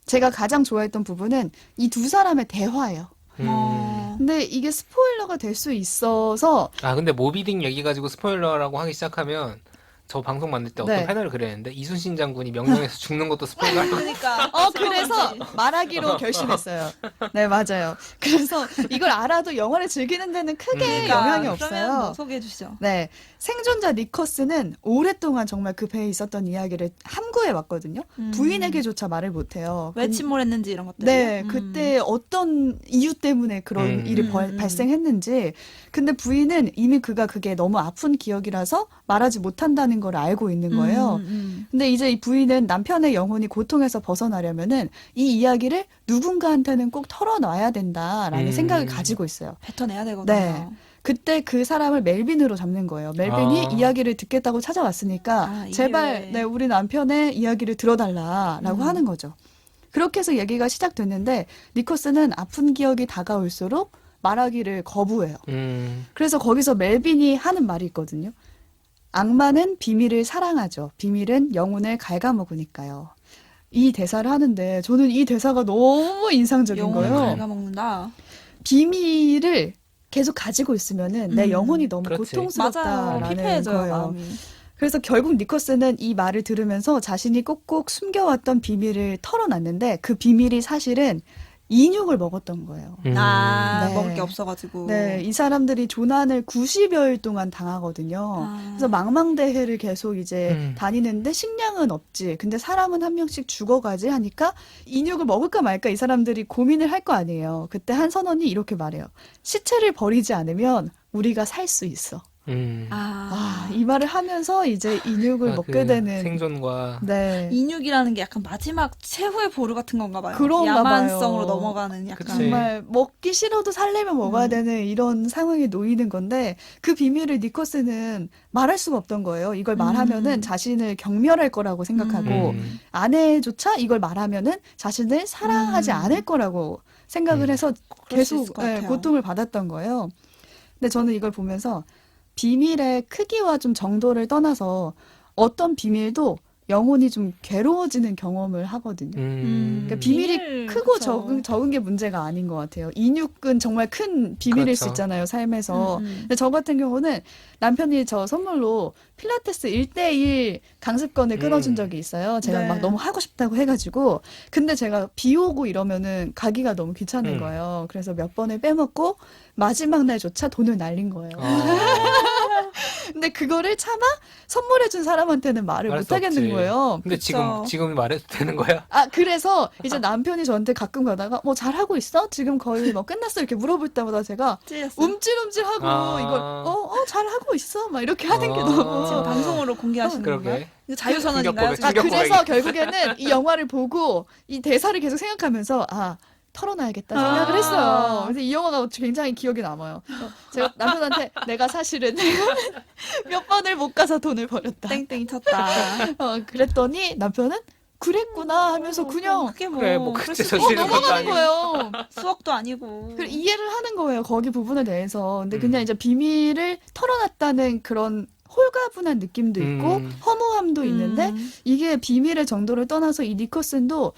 제가 가장 좋아했던 부분은 이 두 사람의 대화예요. 근데 이게 스포일러가 될 수 있어서 근데 모비딕 얘기 가지고 스포일러라고 하기 시작하면 저 방송 만들 때 어떤 네. 패널을 그랬는데 이순신 장군이 명령에서 죽는 것도 스포일러라고 그러니까. 그래서 말하기로 결심했어요. 네, 맞아요. 그래서 이걸 알아도 영화를 즐기는 데는 크게 영향이 없어요. 그러면 뭐 소개해 주시죠. 네. 생존자 니커스는 오랫동안 정말 그 배에 있었던 이야기를 함구해 왔거든요. 부인에게조차 말을 못해요. 왜 침몰했는지 이런 것들. 네, 그때 어떤 이유 때문에 그런 일이 발생했는지. 근데 부인은 이미 그게 너무 아픈 기억이라서 말하지 못한다는 걸 알고 있는 거예요. 근데 이제 이 부인은 남편의 영혼이 고통에서 벗어나려면은 이 이야기를 누군가한테는 꼭 털어놔야 된다라는 생각을 가지고 있어요. 뱉어내야 되거든요. 네. 그때 그 사람을 멜빈으로 잡는 거예요. 멜빈이 이야기를 듣겠다고 찾아왔으니까 이 제발 기회에. 네, 우리 남편의 이야기를 들어달라라고 하는 거죠. 그렇게 해서 얘기가 시작됐는데 니코스는 아픈 기억이 다가올수록 말하기를 거부해요. 그래서 거기서 멜빈이 하는 말이 있거든요. 악마는 비밀을 사랑하죠. 비밀은 영혼을 갉아먹으니까요. 이 대사를 하는데 저는 이 대사가 너무 인상적인 영혼을 거예요. 갉아먹는다. 비밀을 계속 가지고 있으면은 내 영혼이 너무 그렇지. 맞아요. 고통스럽다라는 피폐해져요, 거예요. 마음이. 그래서 결국 니코스는 이 말을 들으면서 자신이 꼭꼭 숨겨왔던 비밀을 털어놨는데 그 비밀이 사실은 인육을 먹었던 거예요. 네. 먹을 게 없어가지고. 네, 이 사람들이 조난을 90여일 동안 당하거든요. 그래서 망망대해를 계속 이제 다니는데 식량은 없지. 근데 사람은 한 명씩 죽어가지 하니까 인육을 먹을까 말까 이 사람들이 고민을 할 거 아니에요. 그때 한 선원이 이렇게 말해요. 시체를 버리지 않으면 우리가 살 수 있어. 이 말을 하면서 이제 인육을 먹게 되는 생존과 네. 인육이라는 게 약간 마지막 최후의 보루 같은 건가 봐요. 그런가 야만성으로 봐요. 넘어가는 약간. 그치. 정말 먹기 싫어도 살려면 먹어야 되는 이런 상황에 놓이는 건데 그 비밀을 니코스는 말할 수가 없던 거예요. 이걸 말하면은 자신을 경멸할 거라고 생각하고 아내조차 이걸 말하면은 자신을 사랑하지 않을 거라고 생각을 해서 그럴 수 있을 계속 것 같아요. 고통을 받았던 거예요. 근데 저는 이걸 보면서 비밀의 크기와 좀 정도를 떠나서 어떤 비밀도 영혼이 좀 괴로워지는 경험을 하거든요. 그러니까 비밀이 비밀, 크고 그쵸. 적은 게 문제가 아닌 것 같아요. 인육은 정말 큰 비밀일 수 그렇죠. 있잖아요, 삶에서. 음. 근데 저 같은 경우는 남편이 저 선물로 필라테스 1대1 강습권을 끊어준 적이 있어요. 제가 네. 막 너무 하고 싶다고 해가지고. 근데 제가 비 오고 이러면은 가기가 너무 귀찮은 음. 거예요. 그래서 몇 번을 빼먹고 마지막 날조차 돈을 날린 거예요. 근데 그거를 차마 선물해준 사람한테는 말을 말할 못 수 하겠는 없지. 거예요. 근데 그쵸. 지금 말해도 되는 거야? 그래서 이제 남편이 저한테 가끔 가다가 뭐 잘하고 있어? 지금 거의 뭐 끝났어? 이렇게 물어볼 때마다 제가 찔렸어요. 움찔움찔하고 아. 이걸 잘하고 있어? 막 이렇게 하는 게 아. 너무 지금 방송으로 공개하시는 건가요? 그러게. 이거 자유선언인가요? 충격 고백, 지금? 그래서 결국에는 이 영화를 보고 이 대사를 계속 생각하면서 털어놔야겠다 생각을 아. 했어요. 그래서 이 영화가 굉장히 기억에 남아요. 제가 남편한테 내가 사실은 몇 번을 못 가서 돈을 버렸다. 땡땡이 쳤다. 그랬더니 남편은 그랬구나 하면서 그냥 그게 뭐, 그래, 뭐 그럴 그때 수도 저지른 있고 것도 넘어가는 아니고. 거예요. 수학도 아니고. 그리고 이해를 하는 거예요. 거기 부분에 대해서. 근데 그냥 이제 비밀을 털어놨다는 그런 홀가분한 느낌도 있고 허무함도 있는데 이게 비밀의 정도를 떠나서 이 니커슨도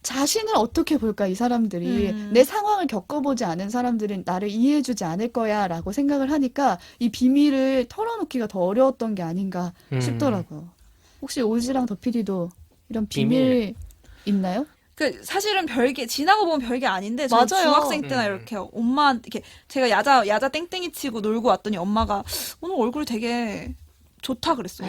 자신을 어떻게 볼까 이 사람들이 내 상황을 겪어보지 않은 사람들은 나를 이해해주지 않을 거야 라고 생각을 하니까 이 비밀을 털어놓기가 더 어려웠던 게 아닌가 싶더라고요. 혹시 오지랑 더피디도 이런 비밀 있나요? 그 사실은 별게 지나고 보면 별게 아닌데 저 맞아요. 중학생 때나 이렇게 엄마 이렇게 제가 야자 땡땡이 치고 놀고 왔더니 엄마가 오늘 얼굴 되게 좋다 그랬어요.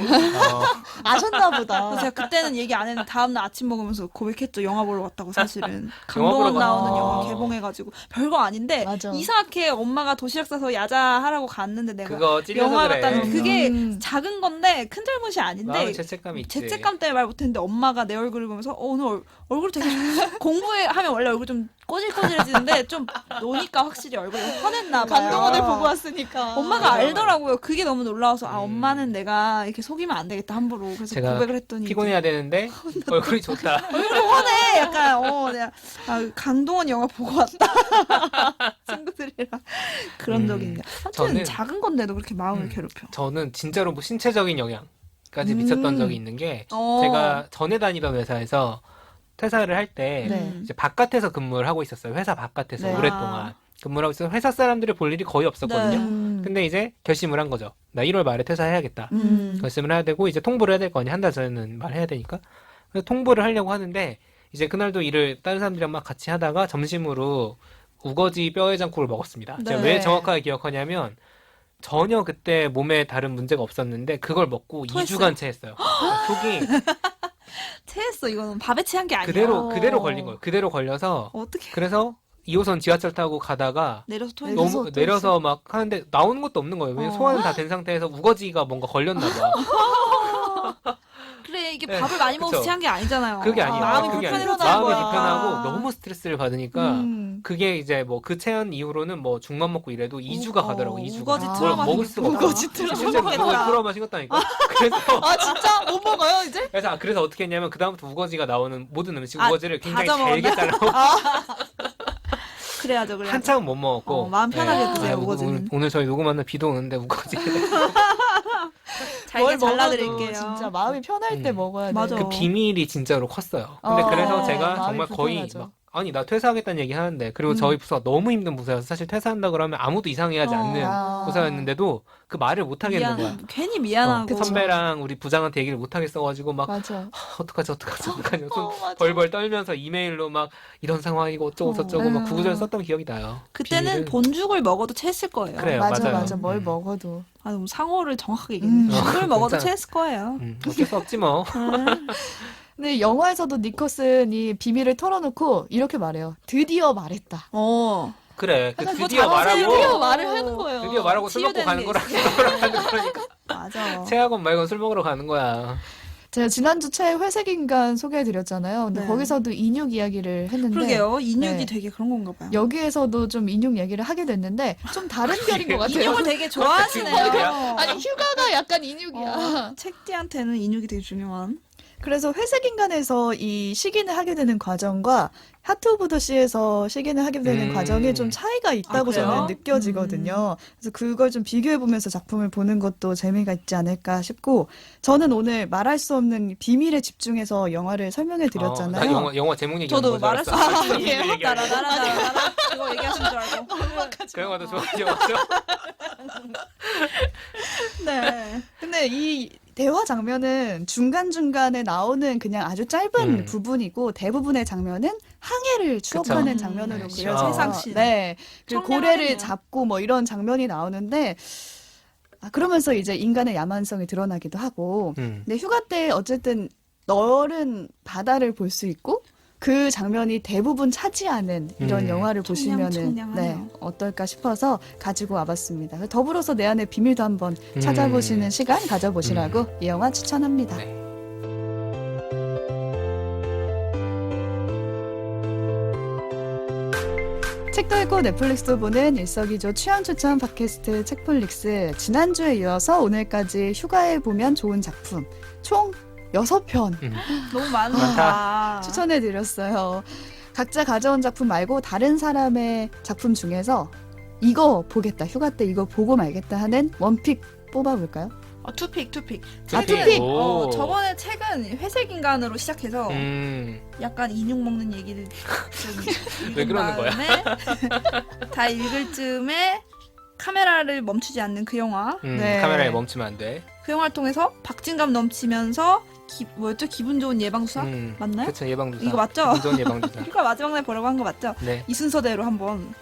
아셨나 보다. 그래서 제가 그때는 얘기 안 했는데 다음날 아침 먹으면서 고백했죠. 영화 보러 왔다고 사실은. 영화 보러 강동원 나오는 갔- 영화 아. 개봉해가지고 별거 아닌데 맞아. 이상하게 엄마가 도시락 싸서 야자 하라고 갔는데 내가 그거 찔려서 영화 그래. 갔다는 그게 음. 작은 건데 큰 잘못이 아닌데 마음의 죄책감이 있지. 죄책감 때문에 말 못했는데 엄마가 내 얼굴을 보면서 오늘 얼굴 되게 공부에 하면 원래 얼굴 좀 꼬질꼬질해지는데 좀 노니까 확실히 얼굴이 환했나 봐요. 강동원을 보고 왔으니까. 엄마가 알더라고요. 그게 너무 놀라워서 엄마는 내가 이렇게 속이면 안 되겠다 함부로 그래서 제가 고백을 했더니 피곤해야 되는데 얼굴이 좋다. 얼굴이 환해. 약간 내가 강동원 영화 보고 왔다. 친구들이랑 그런 적이 있네요. 아무튼 저는- 작은 건데도 그렇게 마음을 괴롭혀. 저는 진짜로 뭐 신체적인 영향까지 미쳤던 적이 있는 게 제가 전에 다니던 회사에서 퇴사를 할 때 네. 이제 바깥에서 근무를 하고 있었어요. 회사 바깥에서 네. 오랫동안 근무를 하고 있어서 회사 사람들이 볼 일이 거의 없었거든요. 네. 근데 이제 결심을 한 거죠. 나 1월 말에 퇴사해야겠다. 음. 결심을 해야 되고 이제 통보를 해야 될 거 아니야. 한 달 전에는 말해야 되니까. 그래서 통보를 하려고 하는데 이제 그날도 일을 다른 사람들이랑 막 같이 하다가 점심으로 우거지 뼈해장국을 먹었습니다. 제가 네. 왜 정확하게 기억하냐면 전혀 그때 몸에 다른 문제가 없었는데 그걸 먹고 토했어요? 2주간 체했어요. 속이 체했어. 이거는 밥에 체한 게 아니야. 그대로 걸린 거예요. 그대로 걸려서 어떻게 그래서 2호선 지하철 타고 가다가 내려서 토했어. 내려서 너무 또 내려서 막 하는데 나오는 것도 없는 거예요. 왜냐면 소화는 다 된 상태에서 우거지가 뭔가 걸렸나 봐. 그래 이게 네, 밥을 많이 먹어서 그쵸. 체한 게 아니잖아요. 그게 아니에요. 마음이 그게 불편해서 아니에요. 체한 마음이 거니까. 불편하고 너무 스트레스를 받으니까 음. 그게 이제 뭐 그 체한 이후로는 뭐 죽만 먹고 이래도 2주가 가더라고. 2주가. 우거지 아, 트라우마 먹을 수가 없어. 우거지 트라우마. 실제로 우거지 트라우마 생겼다니까. 그래서 진짜 못 먹어요 이제? 그래서 어떻게 했냐면 그다음부터 우거지가 나오는 모든 음식 아, 우거지를 굉장히 다 잘게 잘라고 그래야죠. 한참은 못 먹었고 마음 편하게 네. 드세요, 아, 우거지는. 오늘 저희 녹음하는 비도 오는데 우거지 잘게 잘라드릴게요. 진짜 마음이 편할 때 먹어야 돼. 맞아. 그 비밀이 진짜로 컸어요. 근데 어, 그래서 제가 마음이 정말 거의 불편하죠. 막 아니 나 퇴사하겠다는 얘기 하는데 그리고 저희 부서가 너무 힘든 부서여서 사실 퇴사한다 그러면 아무도 이상해하지 않는 아. 부서였는데도 그 말을 못 하겠는 거야. 괜히 미안하고. 그쵸. 선배랑 우리 부장한테 얘기를 못 하겠어가지고 막 맞아. 어떡하지 손 맞아. 벌벌 떨면서 이메일로 막 이런 상황이고 어쩌고 저쩌고 막 그 구절 썼던 기억이 나요. 그때는 비밀을- 본죽을 먹어도 체했을 거예요. 그래요. 맞아 맞아요. 맞아 뭘 음. 먹어도. 너무 상호를 정확하게 얘기했네. 죽을 먹어도 진짜. 체했을 거예요. 어쩔 수 없지 뭐. 근데 영화에서도 니커슨이 비밀을 털어놓고 이렇게 말해요. 드디어 말했다. 그래. 그 약간 그거 드디어 잘하세요. 말하고 드디어 말을 하는 거예요. 드디어 말하고 술 먹고 가는 거라. 그러니까 맞아. 체학원 말고 술 먹으러 가는 거야. 제가 지난주 책 회색인간 소개해드렸잖아요. 근데 네. 거기서도 인육 이야기를 했는데 그러게요. 인육이 네. 되게 그런 건가 봐요. 여기에서도 좀 인육 얘기를 하게 됐는데 좀 다른 결인 것 같아요. 인육을 되게 좋아하시네요. 아니 휴가가 약간 인육이야. 책디한테는 인육이 되게 중요한. 그래서 회색인간에서 이 식인을 하게 되는 과정과 하트 오브 더 시에서 식인을 하게 되는 과정에 좀 차이가 있다고 그래요? 저는 느껴지거든요. 그래서 그걸 좀 비교해보면서 작품을 보는 것도 재미가 있지 않을까 싶고 저는 오늘 말할 수 없는 비밀에 집중해서 영화를 설명해 드렸잖아요. 나 영화 제목 얘기하는 저도 줄 말할 수 알았어. 없는 아니에요? 비밀 나라나라나라 그거 얘기하신 줄 알고. 그 영화도 좋아하죠. 네. 근데 이 대화 장면은 중간중간에 나오는 그냥 아주 짧은 부분이고 대부분의 장면은 항해를 추억하는 그쵸. 장면으로 네, 그려져서 세상시. 네. 그리고 청량하네요. 고래를 잡고 뭐 이런 장면이 나오는데 그러면서 이제 인간의 야만성이 드러나기도 하고 근데 휴가 때 어쨌든 넓은 바다를 볼 수 있고 그 장면이 대부분 차지하는 이런 영화를 보시면은 청량하네요. 네, 어떨까 싶어서 가지고 와봤습니다. 더불어서 내 안의 비밀도 한번 찾아보시는 시간 가져보시라고 이 영화 추천합니다. 네. 책도 읽고 넷플릭스도 보는 일석이조 취향 추천 팟캐스트 책플릭스. 지난주에 이어서 오늘까지 휴가에 보면 좋은 작품 총 6편 너무 많다. 추천해드렸어요. 각자 가져온 작품 말고 다른 사람의 작품 중에서 이거 보겠다, 휴가 때 이거 보고 말겠다 하는 원픽 뽑아볼까요? 투픽. 투픽. 오. 저번에 책은 회색인간으로 시작해서 약간 인육 먹는 얘기를 좀 왜 읽은 그러는 거야? 다음에 다 읽을 즈음에 카메라를 멈추지 않는 그 영화. 네. 카메라에 멈추면 안 돼. 그 영화를 통해서 박진감 넘치면서 뭐였죠? 기분 좋은 예방주사? 맞나요? 그렇죠. 예방주사. 이거 맞죠? 기분 좋은 예방주사. 휴가 마지막 날 보려고 한 거 맞죠? 네. 이 순서대로 한번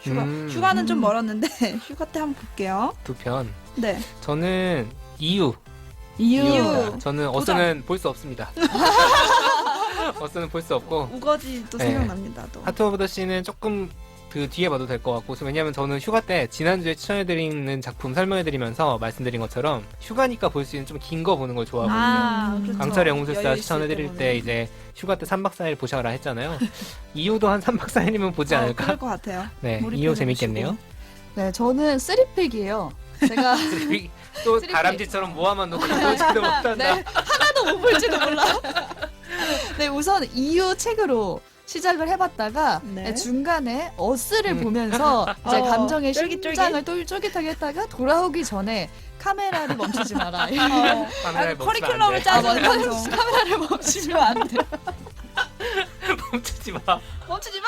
휴가는 좀 멀었는데 휴가 때 한번 볼게요. 2편. 네. 저는 이유. 이유. 저는 어스는 볼 수 없습니다. 어스는 볼 수 없고 우거지도 네. 생각납니다. 또. 하트 오브 더 씨는 조금 그 뒤에 봐도 될 것 같고 왜냐면 저는 휴가 때 지난주에 추천해드리는 작품 설명해드리면서 말씀드린 것처럼 휴가니까 볼 수 있는 좀 긴 거 보는 걸 좋아하거든요. 그렇죠. 강철의 홍술사 여유 있을 추천해드릴 보는. 때 이제 휴가 때 3박 4일 보셔라 했잖아요. 이유도 한 3박 4일이면 보지 않을까? 그럴 것 같아요. 네, 몰입해서 이유 재밌겠네요. 네, 저는 쓰리픽이에요. 제가 또 쓰리픽. 다람쥐처럼 모아만 놓고 보지도 못한다. 네, 하나도 못 볼지도 몰라. 네, 우선 이유 책으로 시작을 해봤다가 네. 중간에 어스를 보면서 이제 감정의 쫄깃쫄깃? 심장을 쫄깃하게 했다가 돌아오기 전에 카메라를 멈추지 마라. 카메라에 멈추면 커리큘럼을 안 돼. 짜주는 방송. 카메라를 멈추면 안 돼. 멈추지 마. 멈추지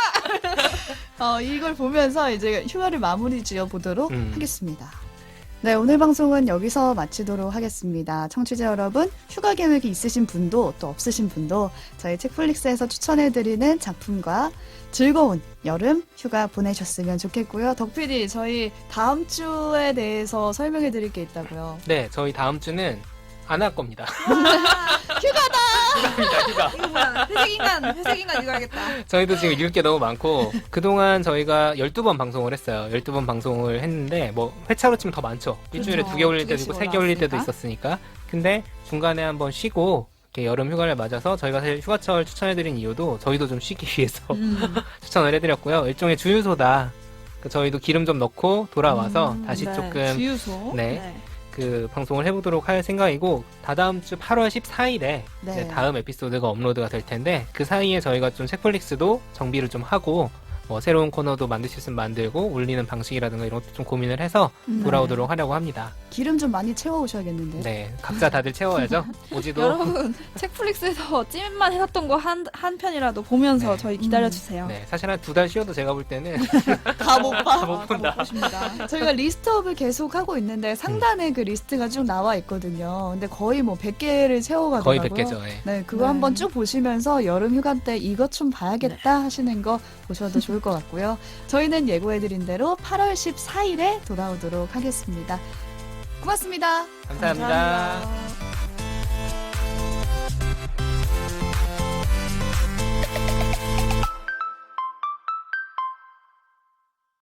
마. 이걸 보면서 이제 휴가를 마무리 지어 보도록 음. 하겠습니다. 네, 오늘 방송은 여기서 마치도록 하겠습니다. 청취자 여러분, 휴가 계획이 있으신 분도 또 없으신 분도 저희 책플릭스에서 추천해드리는 작품과 즐거운 여름 휴가 보내셨으면 좋겠고요. 덕PD, 저희 다음 주에 대해서 설명해드릴 게 있다고요. 네, 저희 다음 주는 안 할 겁니다. 휴가. 이거 뭐야? 회색인간 이거 하겠다. 저희도 지금 읽을 게 너무 많고 그동안 저희가 12번 방송을 했어요. 12번 방송을 했는데 뭐 회차로 치면 더 많죠. 일주일에 그렇죠. 2개 올릴 때도 두 있고 개씩 3개 올릴 때도 올라왔으니까. 있었으니까. 근데 중간에 한번 쉬고 이렇게 여름 휴가를 맞아서 저희가 사실 휴가철 추천해드린 이유도 저희도 좀 쉬기 위해서 추천을 해드렸고요. 일종의 주유소다. 저희도 기름 좀 넣고 돌아와서 다시 네. 조금 주유소. 네. 그 방송을 해보도록 할 생각이고 다다음 주 8월 14일에 네. 다음 에피소드가 업로드가 될 텐데 그 사이에 저희가 좀 책플릭스도 정비를 좀 하고 뭐 새로운 코너도 만드실 수 있으면 만들고 올리는 방식이라든가 이런 것도 좀 고민을 해서 돌아오도록 하려고 합니다. 기름 좀 많이 채워오셔야겠는데요. 네, 각자 다들 채워야죠. 오지도 여러분 책플릭스에서 찜만 해놨던 거 한 편이라도 보면서 네. 저희 기다려주세요. 네, 사실 한 2달 쉬어도 제가 볼 때는 다 못 봐. 못 본다. 보십니다. 저희가 리스트업을 계속 하고 있는데 상단에 그 리스트가 쭉 나와 있거든요. 근데 거의 뭐 100개를 채워가더라고요. 거의 100개죠. 예. 네, 그거 네. 한번 쭉 보시면서 여름 휴가 때 이것 좀 봐야겠다 하시는 거 보셔도 좋을 것 같고요. 저희는 예고해드린 대로 8월 14일에 돌아오도록 하겠습니다. 고맙습니다. 감사합니다. 감사합니다.